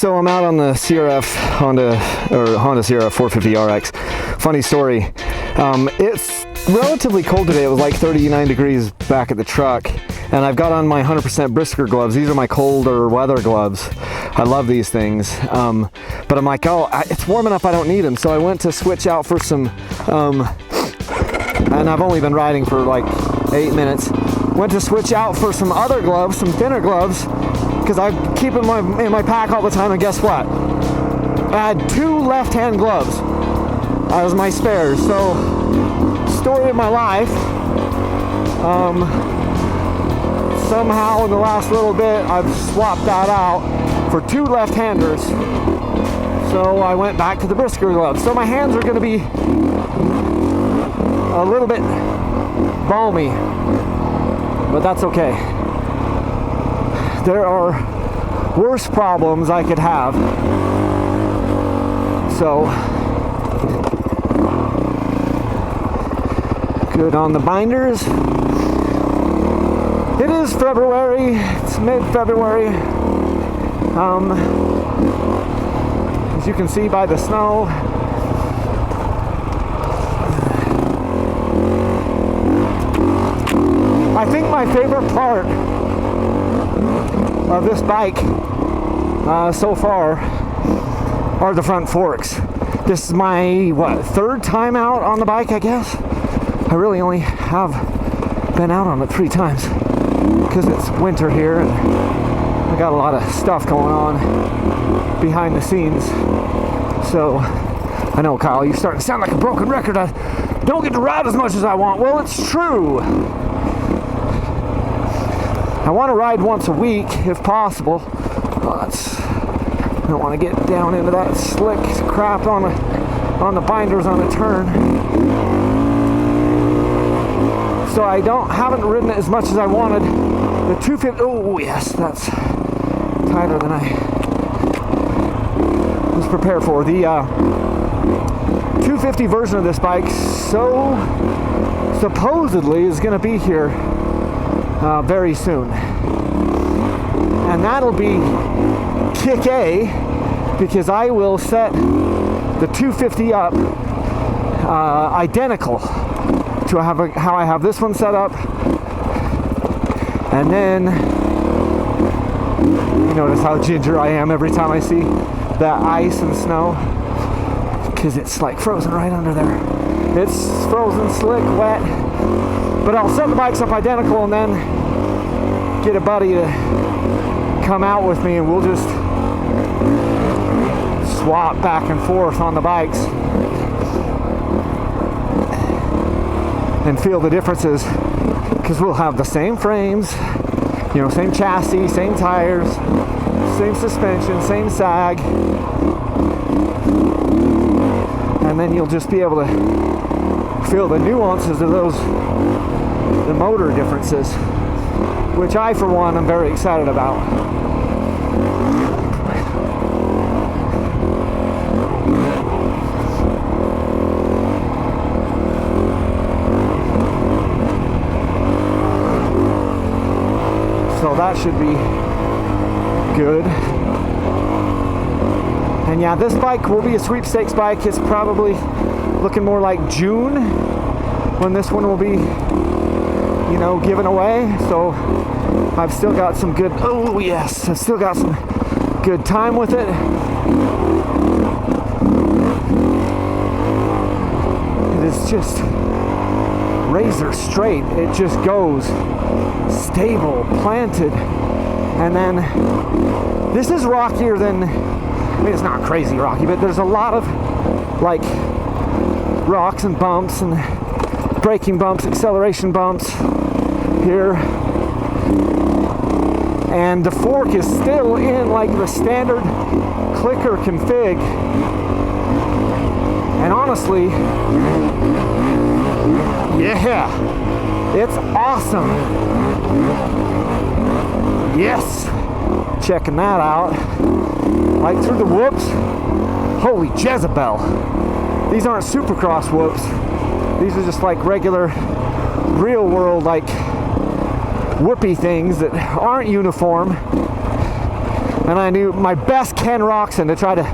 So I'm out on the Honda CRF450RX. Funny story. It's relatively cold today. It was like 39 degrees back at the truck. And I've got on my 100% Brisker gloves. These are my colder weather gloves. I love these things. But I'm like, oh, it's warm enough I don't need them. So I went to switch out for some, and I've only been riding for like 8 minutes. Went to switch out for some other gloves, some thinner gloves, because I keep them in my pack all the time, and guess what? I had 2 left-hand gloves as my spares. So, story of my life. Somehow in the last little bit, I've swapped that out for 2 left-handers. So I went back to the Brisker gloves. So my hands are going to be a little bit balmy, but that's okay. There are worse problems I could have. So, good on the binders. It is February, it's mid-February. As you can see by the snow. I think my favorite part of this bike so far are the front forks. This is my, 3rd time out on the bike, I guess. I really only have been out on it 3 times because it's winter here and I got a lot of stuff going on behind the scenes. So I know, Kyle, you're starting to sound like a broken record. I don't get to ride as much as I want. Well, it's true. I want to ride once a week if possible, but I don't want to get down into that slick crap on the binders on a turn. So I haven't ridden it as much as I wanted. The 250, oh yes, that's tighter than I was prepared for. The 250 version of this bike supposedly is going to be here very soon, and that'll be kick A, because I will set the 250 up identical to how I have this one set up. And then you notice how ginger I am every time I see that ice and snow, because it's like frozen right under there. It's frozen, slick, wet. But I'll set the bikes up identical and then get a buddy to come out with me, and we'll just swap back and forth on the bikes and feel the differences, because we'll have the same frames, same chassis, same tires, same suspension, same sag, and then you'll just be able to feel the nuances of the motor differences, which I, for one, am very excited about. So that should be good. And yeah, this bike will be a sweepstakes bike. It's probably looking more like June when this one will be, given away. So I've still got some good, I've still got some good time with it. It is just razor straight. It just goes stable, planted. And then this is rockier than, it's not crazy rocky, but there's a lot of like rocks and bumps and braking bumps, acceleration bumps here. And the fork is still in like the standard clicker config. And honestly, yeah, it's awesome. Yes, checking that out. Like through the whoops. Holy Jezebel. These aren't Supercross whoops. These are just like regular, real world, like whoopy things that aren't uniform. and I knew my best Ken Roxon to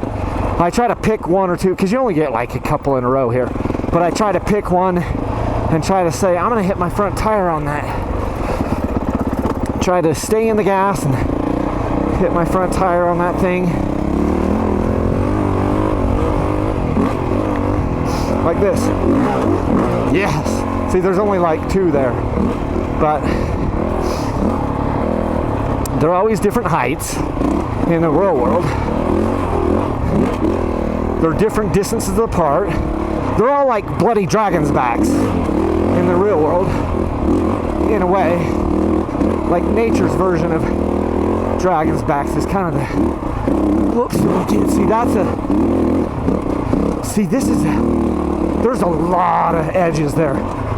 I try to pick one or two, because you only get like a couple in a row here, but I try to pick one and try to say, I'm going to hit my front tire on that. Try to stay in the gas and hit my front tire on that thing. Like this. Yes. See, there's only like two there, but they're always different heights in the real world. They're different distances apart. They're all like bloody dragon's backs in the real world, in a way. Like nature's version of dragon's backs is kind of the, whoops, see, that's a, see, this is a, there's a lot of edges there,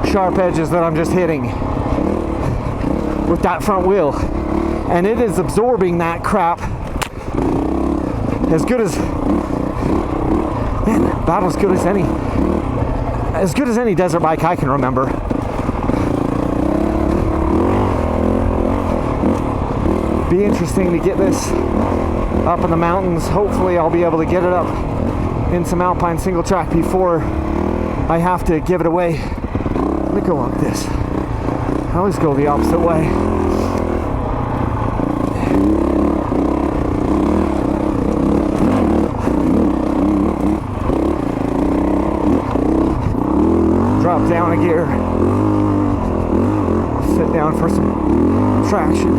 sharp edges that I'm just hitting with that front wheel, and it is absorbing that crap as good as, man, about as good as any desert bike I can remember. Be interesting to get this up in the mountains. Hopefully I'll be able to get it up in some alpine single track before I have to give it away. Let me go like this. I always go the opposite way. Drop down a gear. Sit down for some traction.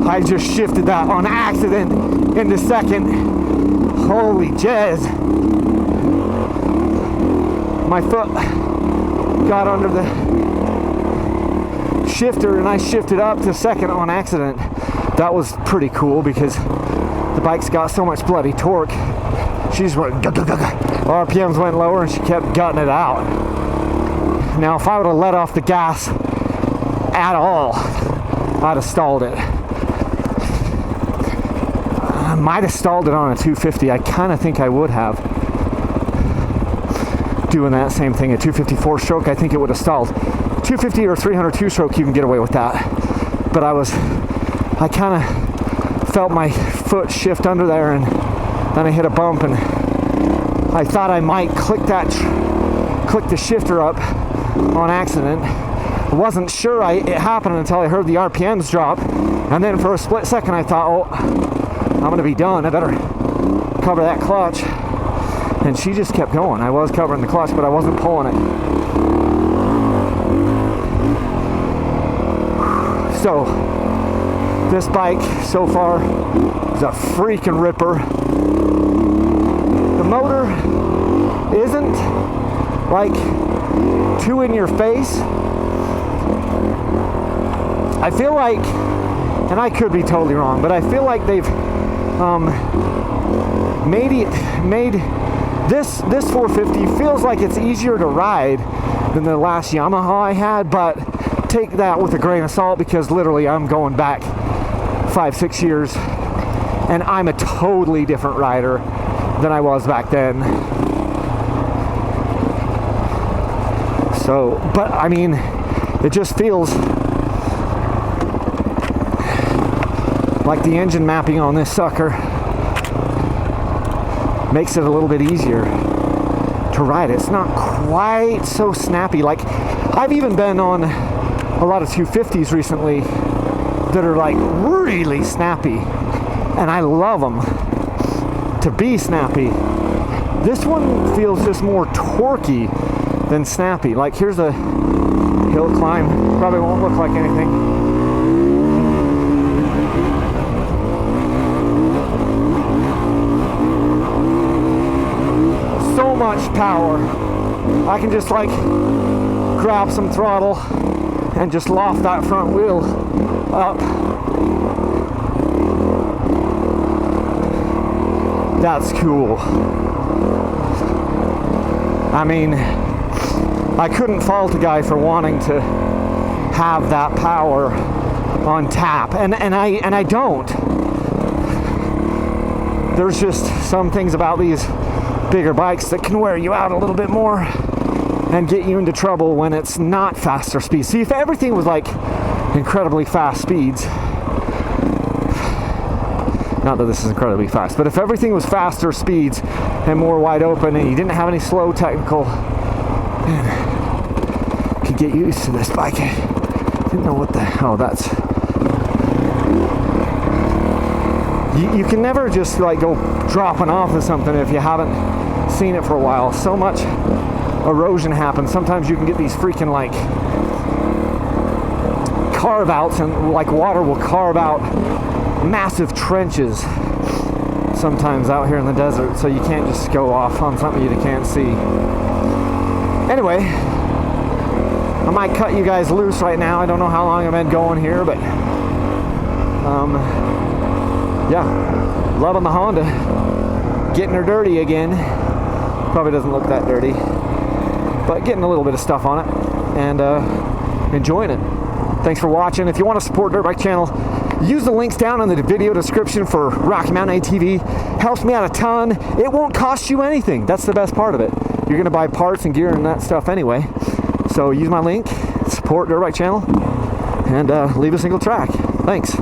I just shifted that on accident in the second. Holy jazz. My foot got under the shifter and I shifted up to second on accident. That was pretty cool because the bike's got so much bloody torque. She's went, RPMs went lower and she kept gutting it out. Now if I would have let off the gas at all, I'd have stalled it. I might have stalled it on a 250. I kind of think I would have. Doing that same thing, a 254 stroke, I think it would have stalled. 250 or 302 stroke, you can get away with that. But I kind of felt my foot shift under there, and then I hit a bump, and I thought I might click the shifter up on accident. I wasn't sure it happened until I heard the RPMs drop, and then for a split second I thought, oh, I'm gonna be done. I better cover that clutch. And she just kept going. I was covering the clutch, but I wasn't pulling it. So, this bike so far is a freaking ripper. The motor isn't like too in your face. I feel like, and I could be totally wrong, but I feel like they've made this 450 feels like it's easier to ride than the last Yamaha I had, but take that with a grain of salt because literally I'm going back 5-6 years and I'm a totally different rider than I was back then. So, but I mean, it just feels like the engine mapping on this sucker makes it a little bit easier to ride. It's not quite so snappy. Like, I've even been on a lot of 250s recently that are like really snappy, and I love them to be snappy. This one feels just more torquey than snappy. Like, here's a hill climb. Probably won't look like anything. So much power. I can just like grab some throttle and just loft that front wheel up. That's cool. I mean, I couldn't fault a guy for wanting to have that power on tap, and I don't. There's just some things about these bigger bikes that can wear you out a little bit more and get you into trouble when it's not faster speeds. See, if everything was like incredibly fast speeds, Not that this is incredibly fast, but if everything was faster speeds and more wide open and you didn't have any slow technical, man, could get used to this bike. I didn't know what the hell that's... You can never just like go dropping off of something if you haven't seen it for a while. So much erosion happens. Sometimes you can get these freaking like carve outs, and like water will carve out massive trenches sometimes out here in the desert, so you can't just go off on something you can't see. Anyway, I might cut you guys loose right now. I don't know how long I've been going here, but yeah, loving the Honda. Getting her dirty again. Probably doesn't look that dirty, but getting a little bit of stuff on it and enjoying it. Thanks for watching. If you want to support Dirt Bike Channel, use the links down in the video description for Rocky Mountain ATV. Helps me out a ton. It won't cost you anything. That's the best part of it. You're going to buy parts and gear and that stuff anyway. So use my link, support Dirt Bike Channel, and leave a single track. Thanks.